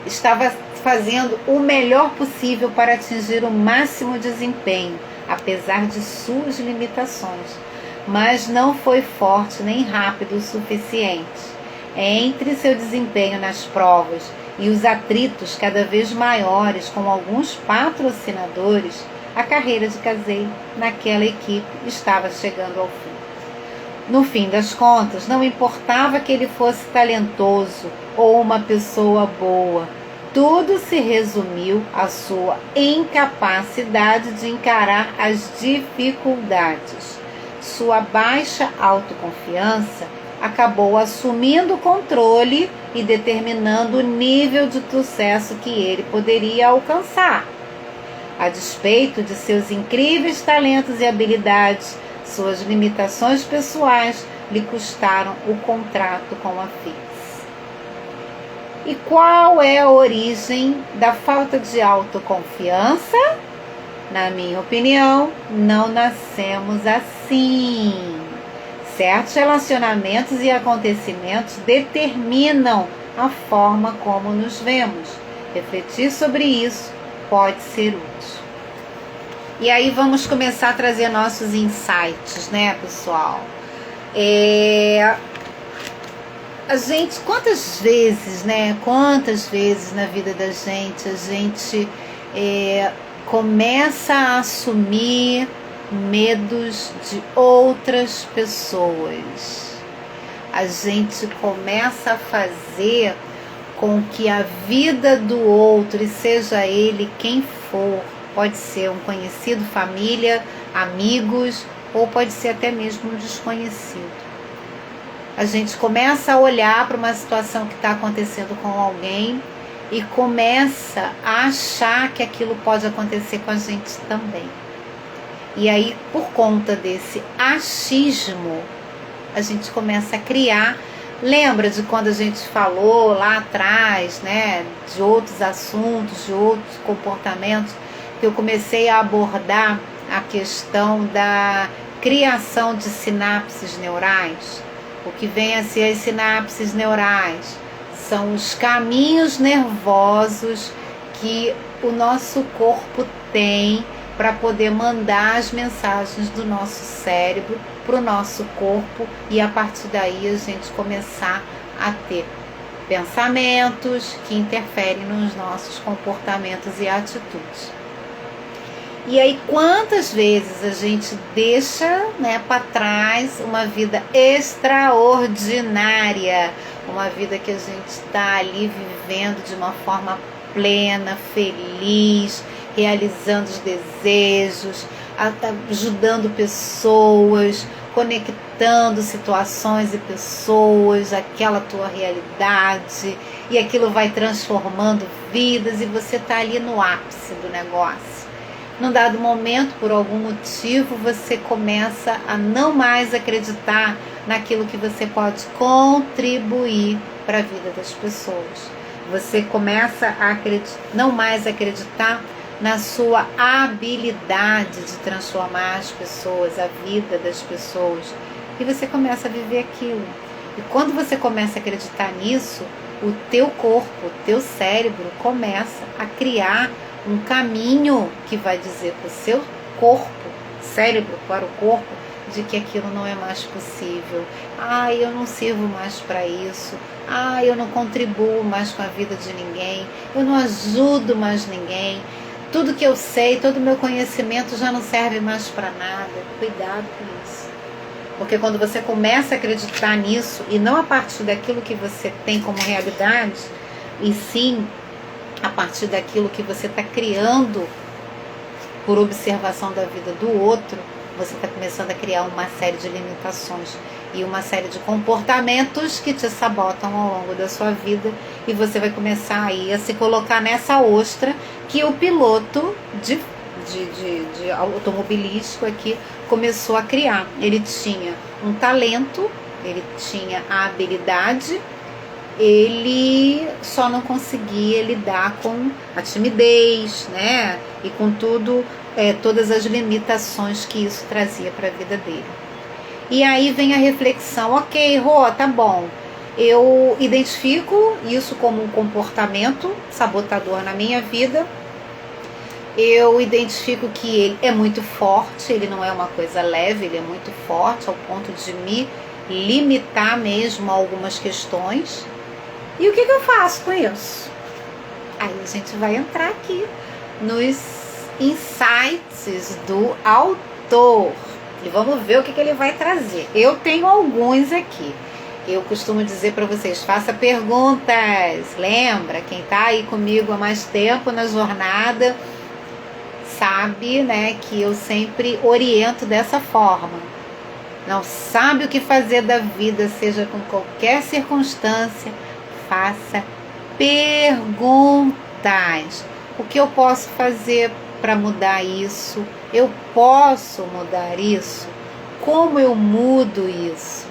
estava fazendo o melhor possível para atingir o máximo desempenho, apesar de suas limitações, mas não foi forte nem rápido o suficiente. Entre seu desempenho nas provas e os atritos cada vez maiores com alguns patrocinadores, a carreira de Casey naquela equipe estava chegando ao fim. No fim das contas, não importava que ele fosse talentoso ou uma pessoa boa, tudo se resumiu à sua incapacidade de encarar as dificuldades. Sua baixa autoconfiança acabou assumindo o controle e determinando o nível de sucesso que ele poderia alcançar. A despeito de seus incríveis talentos e habilidades, suas limitações pessoais lhe custaram o contrato com a FIA. E qual é a origem da falta de autoconfiança? Na minha opinião, não nascemos assim. Certos relacionamentos e acontecimentos determinam a forma como nos vemos. Refletir sobre isso pode ser útil. E aí vamos começar a trazer nossos insights, né, pessoal? A gente, quantas vezes na vida da gente a gente começa a assumir medos de outras pessoas. A gente começa a fazer com que a vida do outro, e seja ele quem for, pode ser um conhecido, família, amigos, ou pode ser até mesmo um desconhecido. A gente começa a olhar para uma situação que está acontecendo com alguém e começa a achar que aquilo pode acontecer com a gente também. E aí, por conta desse achismo, a gente começa a criar. Lembra de quando a gente falou lá atrás, né, de outros assuntos, de outros comportamentos, que eu comecei a abordar a questão da criação de sinapses neurais? O que vem a ser as sinapses neurais são os caminhos nervosos que o nosso corpo tem para poder mandar as mensagens do nosso cérebro para o nosso corpo e a partir daí a gente começar a ter pensamentos que interferem nos nossos comportamentos e atitudes. E aí quantas vezes a gente deixa, para trás uma vida extraordinária uma vida que a gente está ali vivendo de uma forma plena, feliz, realizando os desejos, ajudando pessoas, conectando situações e pessoas, aquela tua realidade, e aquilo vai transformando vidas e você está ali no ápice do negócio. Num dado momento, por algum motivo, você começa a não mais acreditar naquilo que você pode contribuir para a vida das pessoas. Você começa a não mais acreditar na sua habilidade de transformar as pessoas, a vida das pessoas. E você começa a viver aquilo. E quando você começa a acreditar nisso, o teu corpo, o teu cérebro começa a criar um caminho que vai dizer para o seu corpo, cérebro para o corpo, de que aquilo não é mais possível. Eu não sirvo mais para isso. Eu não contribuo mais com a vida de ninguém. Eu não ajudo mais ninguém. Tudo que eu sei, todo o meu conhecimento já não serve mais para nada. Cuidado com isso. Porque quando você começa a acreditar nisso, e não a partir daquilo que você tem como realidade, e sim a partir daquilo que você está criando por observação da vida do outro, você está começando a criar uma série de limitações e uma série de comportamentos que te sabotam ao longo da sua vida, e você vai começar aí a se colocar nessa ostra que o piloto de automobilístico aqui começou a criar. Ele tinha um talento, ele tinha a habilidade, ele só não conseguia lidar com a timidez, né? E com tudo, todas as limitações que isso trazia para a vida dele. E aí vem a reflexão: ok, Rô, tá bom, eu identifico isso como um comportamento sabotador na minha vida, eu identifico que ele é muito forte, ele não é uma coisa leve, ele é muito forte ao ponto de me limitar mesmo a algumas questões. E o que eu faço com isso? Aí a gente vai entrar aqui nos insights do autor e vamos ver o que ele vai trazer. Eu tenho alguns aqui. Eu costumo dizer para vocês: faça perguntas. Lembra, quem está aí comigo há mais tempo na jornada sabe, né, que eu sempre oriento dessa forma. Não sabe o que fazer da vida, seja com qualquer circunstância, faça perguntas. O que eu posso fazer para mudar isso? Eu posso mudar isso? Como eu mudo isso?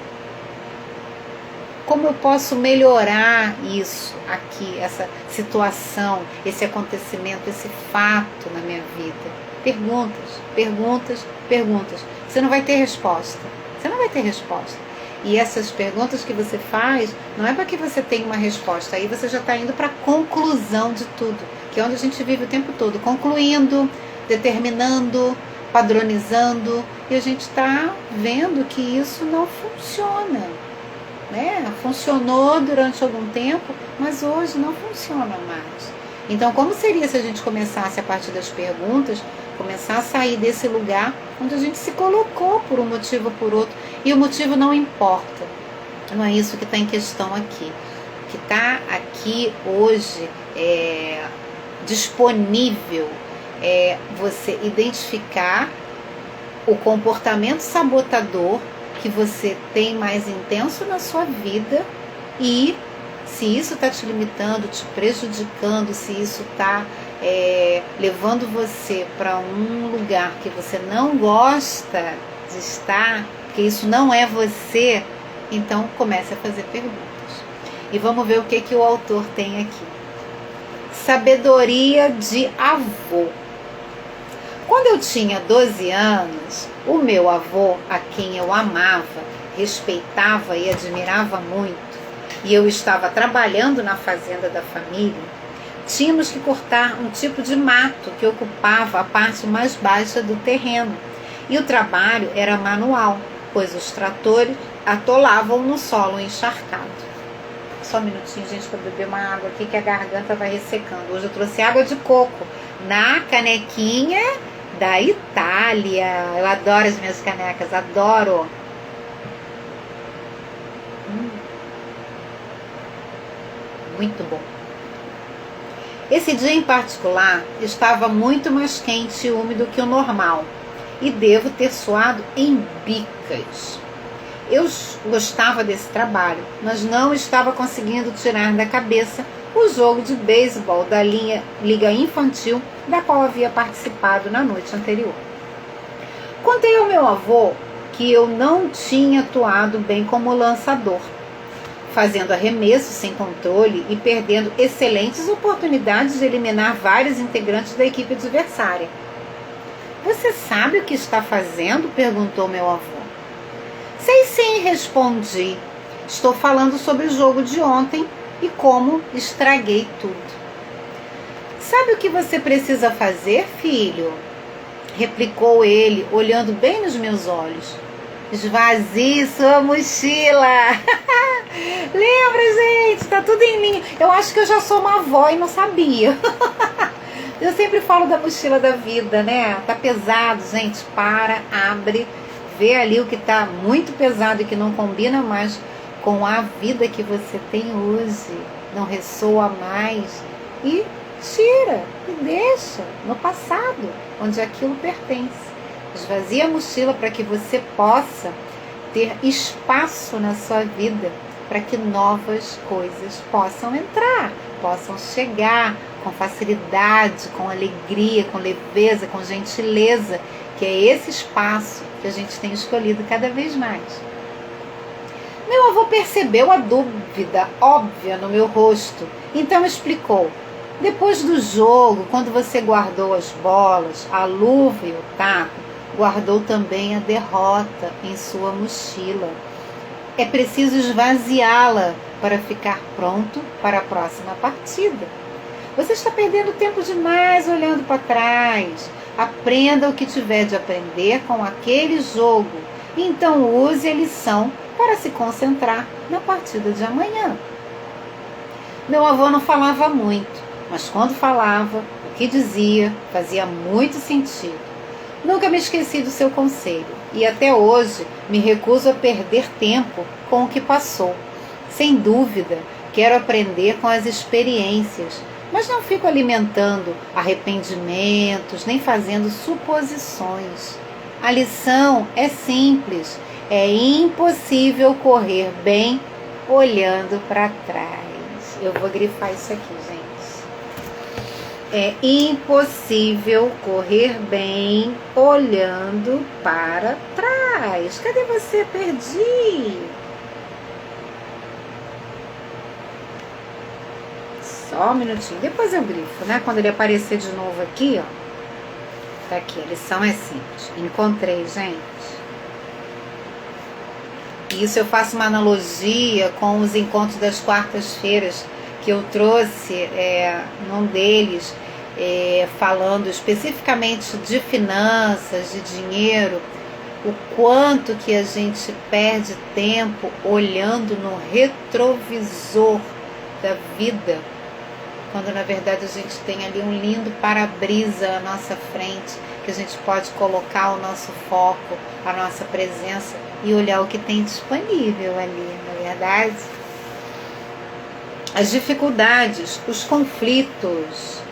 Como eu posso melhorar isso aqui, essa situação, esse acontecimento, esse fato na minha vida? Perguntas, perguntas, perguntas. Você não vai ter resposta. Você não vai ter resposta. E essas perguntas que você faz, não é para que você tenha uma resposta. Aí você já está indo para a conclusão de tudo, que é onde a gente vive o tempo todo, concluindo, determinando, padronizando, e a gente está vendo que isso não funciona, né? Funcionou durante algum tempo, mas hoje não funciona mais. Então, como seria se a gente começasse a partir das perguntas, começar a sair desse lugar onde a gente se colocou por um motivo ou por outro, e o motivo não importa, não é isso que está em questão aqui. O que está aqui hoje disponível é você identificar o comportamento sabotador que você tem mais intenso na sua vida, e se isso está te limitando, te prejudicando, se isso está levando você para um lugar que você não gosta de estar, porque isso não é você, então comece a fazer perguntas. E vamos ver o que o autor tem aqui. Sabedoria de avô. Quando eu tinha 12 anos, o meu avô, a quem eu amava, respeitava e admirava muito, e eu estava trabalhando na fazenda da família, tínhamos que cortar um tipo de mato que ocupava a parte mais baixa do terreno. E o trabalho era manual, pois os tratores atolavam no solo encharcado. Só um minutinho, gente, para beber uma água aqui que a garganta vai ressecando. Hoje eu trouxe água de coco na canequinha da Itália. Eu adoro as minhas canecas, adoro. muito bom. Esse dia em particular estava muito mais quente e úmido que o normal e devo ter suado em bicas. Eu gostava desse trabalho, mas não estava conseguindo tirar da cabeça o jogo de beisebol da liga infantil da qual havia participado na noite anterior. Contei ao meu avô que eu não tinha atuado bem como lançador, fazendo arremesso sem controle e perdendo excelentes oportunidades de eliminar vários integrantes da equipe adversária. Você sabe o que está fazendo? Perguntou meu avô. Sei sim, respondi. Estou falando sobre o jogo de ontem e como estraguei tudo. Sabe o que você precisa fazer, filho? Replicou ele, olhando bem nos meus olhos. Esvazie sua mochila. Lembra, gente? Tá tudo em mim. Eu acho que eu já sou uma avó e não sabia. Eu sempre falo da mochila da vida, né? Tá pesado, gente. Para, abre, vê ali o que tá muito pesado e que não combina mais com a vida que você tem hoje. Não ressoa mais. E tira, e deixa no passado, onde aquilo pertence. Esvazie a mochila para que você possa ter espaço na sua vida, para que novas coisas possam entrar, possam chegar com facilidade, com alegria, com leveza, com gentileza, que é esse espaço que a gente tem escolhido cada vez mais. Meu avô percebeu a dúvida óbvia no meu rosto, então explicou. Depois do jogo, quando você guardou as bolas, a luva e o taco, guardou também a derrota em sua mochila. É preciso esvaziá-la para ficar pronto para a próxima partida. Você está perdendo tempo demais olhando para trás. Aprenda o que tiver de aprender com aquele jogo. E então use a lição para se concentrar na partida de amanhã. Meu avô não falava muito, mas quando falava, o que dizia fazia muito sentido. Nunca me esqueci do seu conselho e até hoje me recuso a perder tempo com o que passou. Sem dúvida, quero aprender com as experiências, mas não fico alimentando arrependimentos nem fazendo suposições. A lição é simples, é impossível correr bem olhando para trás. Eu vou grifar isso aqui, gente. É impossível correr bem olhando para trás. Cadê você? Perdi. Só um minutinho. Depois eu grifo, né? Quando ele aparecer de novo aqui, ó. Tá aqui. A lição é simples. Encontrei, gente. Isso eu faço uma analogia com os encontros das quartas-feiras que eu trouxe, num deles, falando especificamente de finanças, de dinheiro, o quanto que a gente perde tempo olhando no retrovisor da vida, quando na verdade a gente tem ali um lindo para-brisa à nossa frente, que a gente pode colocar o nosso foco, a nossa presença e olhar o que tem disponível ali, não é verdade? As dificuldades, os conflitos,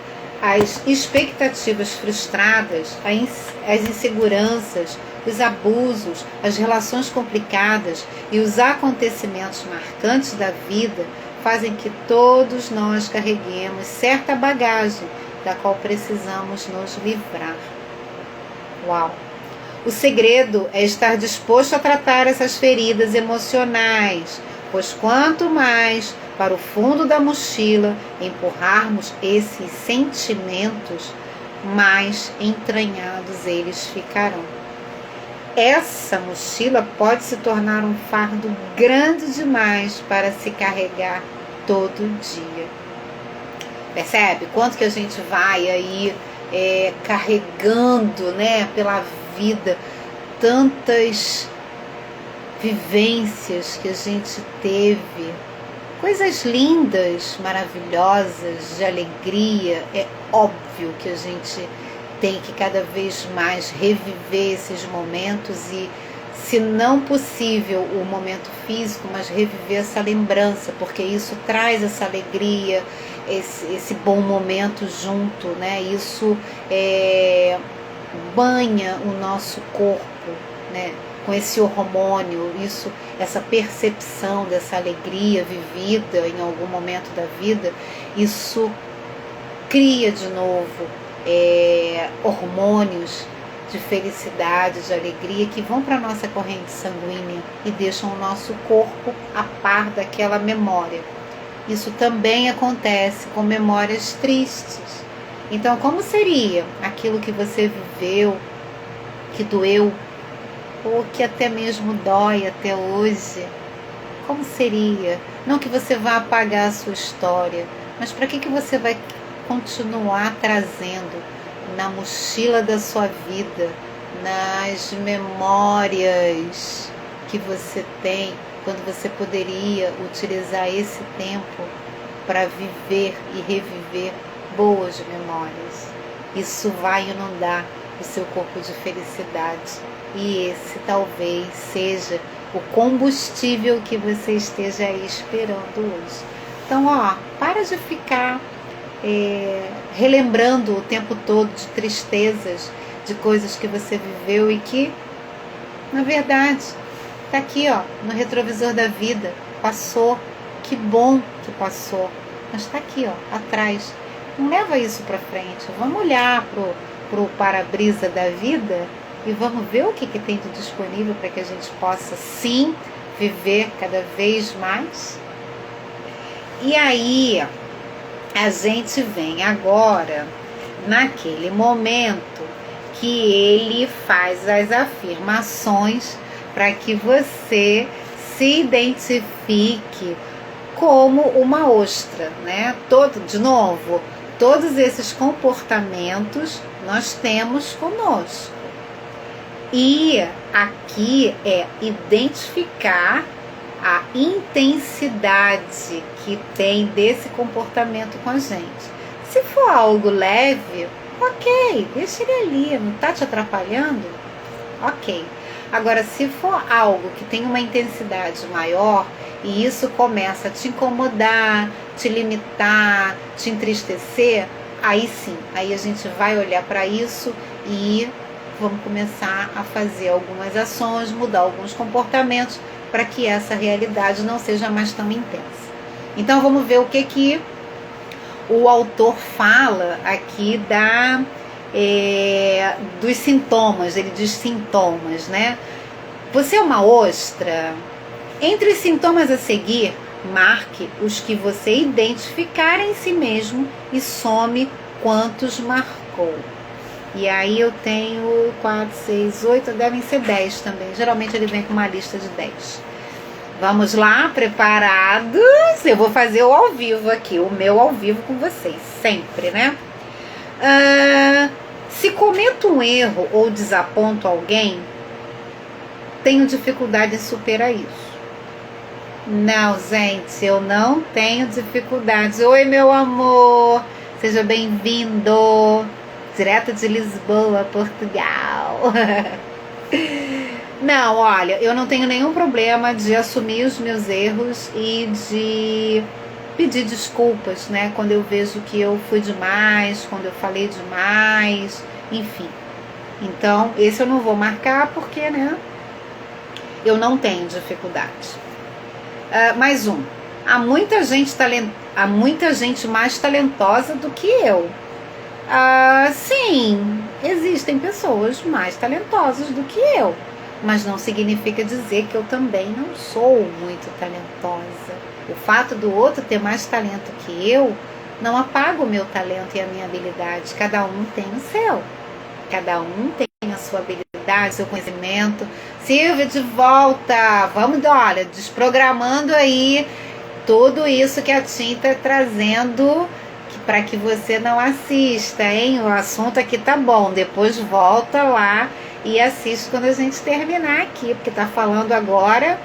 as expectativas frustradas, as inseguranças, os abusos, as relações complicadas e os acontecimentos marcantes da vida fazem que todos nós carreguemos certa bagagem da qual precisamos nos livrar. Uau! O segredo é estar disposto a tratar essas feridas emocionais, pois quanto mais para o fundo da mochila empurrarmos esses sentimentos, mais entranhados eles ficarão. Essa mochila pode se tornar um fardo grande demais para se carregar todo dia. Percebe? Quanto que a gente vai aí carregando, né, pela vida, tantas vivências que a gente teve, coisas lindas, maravilhosas, de alegria. É óbvio que a gente tem que cada vez mais reviver esses momentos e se não possível o momento físico, mas reviver essa lembrança, porque isso traz essa alegria, esse bom momento junto, né? Isso banha o nosso corpo, né? Com esse hormônio, essa percepção dessa alegria vivida em algum momento da vida, isso cria de novo hormônios de felicidade, de alegria, que vão para a nossa corrente sanguínea e deixam o nosso corpo a par daquela memória. Isso também acontece com memórias tristes. Então, como seria aquilo que você viveu, que doeu, ou que até mesmo dói até hoje? Como seria? Não que você vá apagar a sua história, mas para que você vai continuar trazendo na mochila da sua vida, nas memórias que você tem, quando você poderia utilizar esse tempo para viver e reviver boas memórias? Isso vai inundar o seu corpo de felicidade, e esse talvez seja o combustível que você esteja aí esperando hoje. Então, para de ficar relembrando o tempo todo de tristezas, de coisas que você viveu e que, na verdade, está aqui, no retrovisor da vida. Passou, que bom que passou, mas está aqui, atrás. Não leva isso para frente. Vamos olhar pro para-brisa da vida e vamos ver o que tem de disponível para que a gente possa, sim, viver cada vez mais. E aí, a gente vem agora naquele momento que ele faz as afirmações para que você se identifique como uma ostra, né? De novo, todos esses comportamentos nós temos conosco. E aqui é identificar a intensidade que tem desse comportamento com a gente. Se for algo leve, ok, deixa ele ali, não está te atrapalhando? Ok. Agora, se for algo que tem uma intensidade maior e isso começa a te incomodar, te limitar, te entristecer, aí sim, aí a gente vai olhar para isso e vamos começar a fazer algumas ações, mudar alguns comportamentos, para que essa realidade não seja mais tão intensa. Então vamos ver o que o autor fala aqui dos sintomas. Ele diz sintomas, né? Você é uma ostra? Entre os sintomas a seguir, marque os que você identificar em si mesmo e some quantos marcou. E aí eu tenho 4, 6, 8, devem ser 10 também. Geralmente ele vem com uma lista de 10. Vamos lá, preparados? Eu vou fazer o ao vivo aqui, o meu ao vivo com vocês, sempre, né? Se cometo um erro ou desaponto alguém, tenho dificuldade em superar isso. Não, gente, eu não tenho dificuldade. Oi, meu amor, seja bem-vindo. Direto de Lisboa, Portugal. Não, olha, eu não tenho nenhum problema de assumir os meus erros e de pedir desculpas, né? Quando eu vejo que eu fui demais, quando eu falei demais, enfim. Então, esse eu não vou marcar porque, né? Eu não tenho dificuldade. Mais um. Há muita gente mais talentosa do que eu. Sim, existem pessoas mais talentosas do que eu, mas não significa dizer que eu também não sou muito talentosa. O fato do outro ter mais talento que eu não apaga o meu talento e a minha habilidade. Cada um tem o seu, cada um tem a sua habilidade, seu conhecimento. Silvia, de volta, vamos, olha, desprogramando aí tudo isso que a Tim tá trazendo para que você não assista, hein? O assunto aqui tá bom, depois volta lá e assiste quando a gente terminar aqui, porque tá falando agora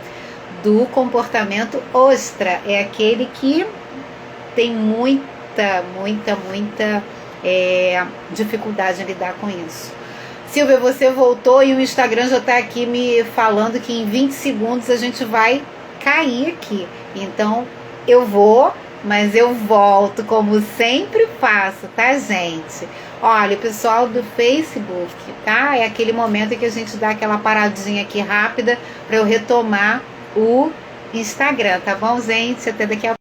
do comportamento ostra, é aquele que tem muita dificuldade em lidar com isso. Silvia, você voltou e o Instagram já está aqui me falando que em 20 segundos a gente vai cair aqui. Então eu vou, mas eu volto como sempre faço, tá, gente? Olha, o pessoal do Facebook, tá? É aquele momento em que a gente dá aquela paradinha aqui rápida para eu retomar o Instagram, tá bom, gente? Até daqui a pouco.